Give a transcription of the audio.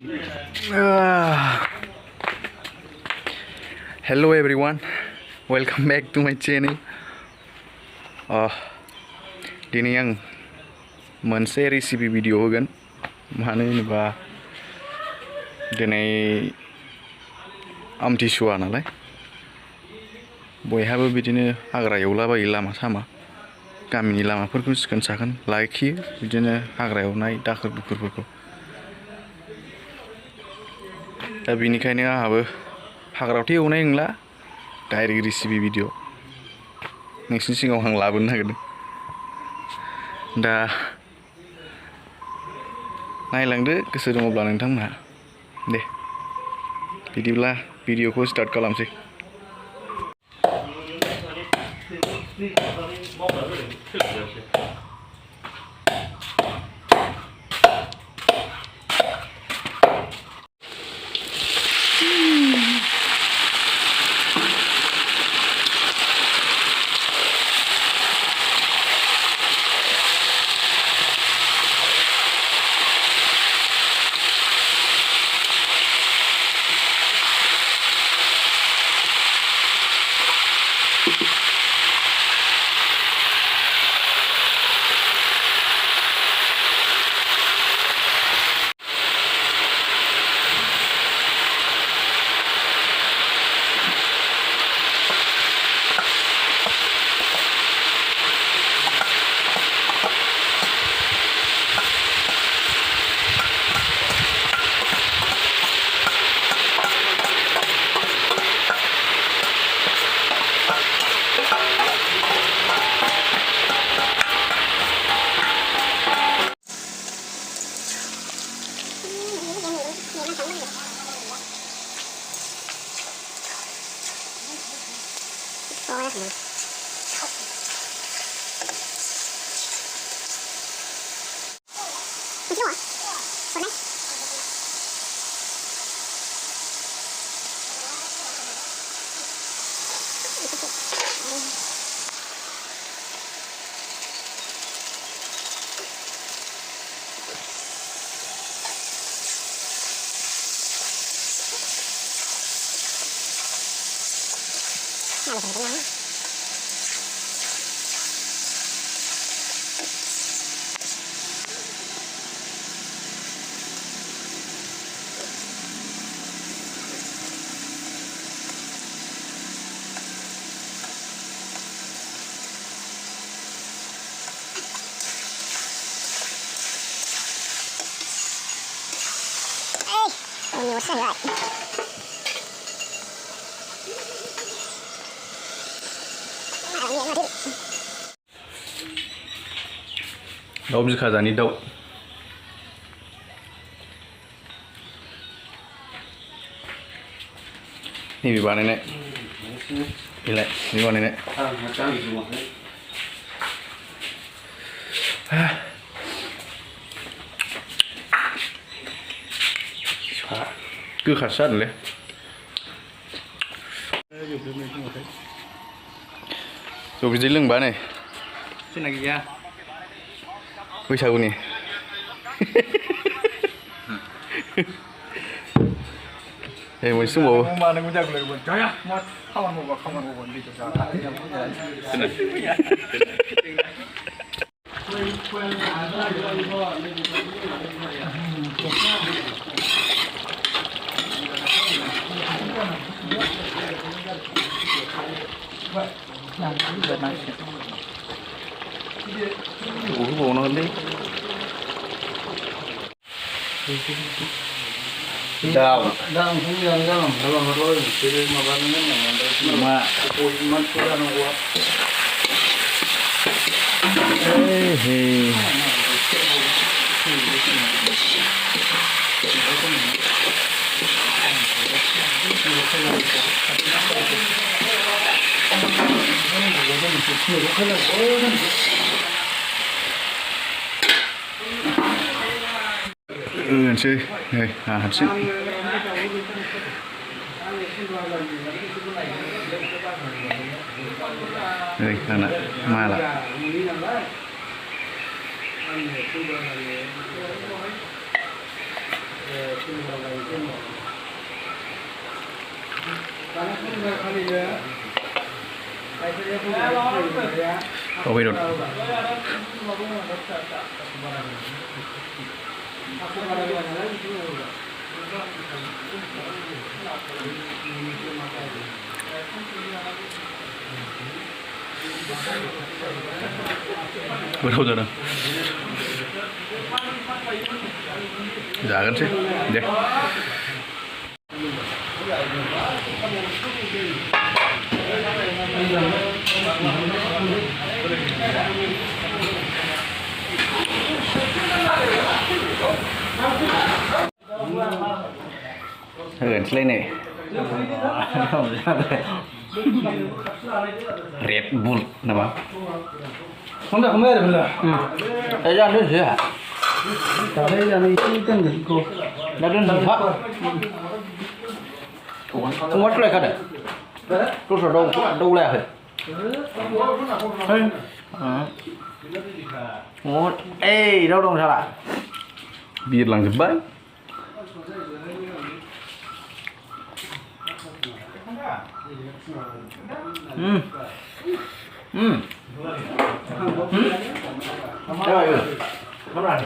Hello everyone, welcome back to my channel. दिनै आं मोनसे रेसिपि भिडिअ होगोन मानो होनोबा दिनै आमथिसुवा नालाय बयहाबो बिदिनो हाग्रा एवलाबायो लामा सामा गामिनि लामाफोरखौ सिखोन साखोन लाखियो बिदिनो हाग्रा एवनाय दाखोर दुखोरफोरखौ दा बेनिखायनो आंहाबो हाग्रायावथ' एवनाय नंला डाइरेक्ट रेसिपि भिडिअ नोंसिनि सिगाङाव आं लाबोनो नागिरदों दा नायलांदो गोसो दङब्ला नोंथांमोनहा दे बिदिब्ला भिडिअखौ स्टार्ट खालामसै दाउ बिखा जानि दाउ नैबे बानायनाय बेलाय बे बानायनाय गोखासो जादोंलै जौ बिदै लोंबा नै जोंना गैया बैसागुनि मोनसे दंबावो होबावनांगोनलै दाउ ओंखाम जालांखालांबाथ' बिसोरो माबानो मा मानसिफोर जानांगौआ होनोसै नै हारसिं नै आंना माला เอาไปโดนbetul betul jangan sih deh Hờn lên này Red Bull nama không được không nghe được rồi. Để ra đến gì hả? Ở đây là mình chỉ cần được cô. Đã đến gì thoát? Không mất lại cái này. Tôi sợ đâu lẹ rồi. Một, ê đâu đâu sao lại? biar lang jebak Rồi. Không rồi.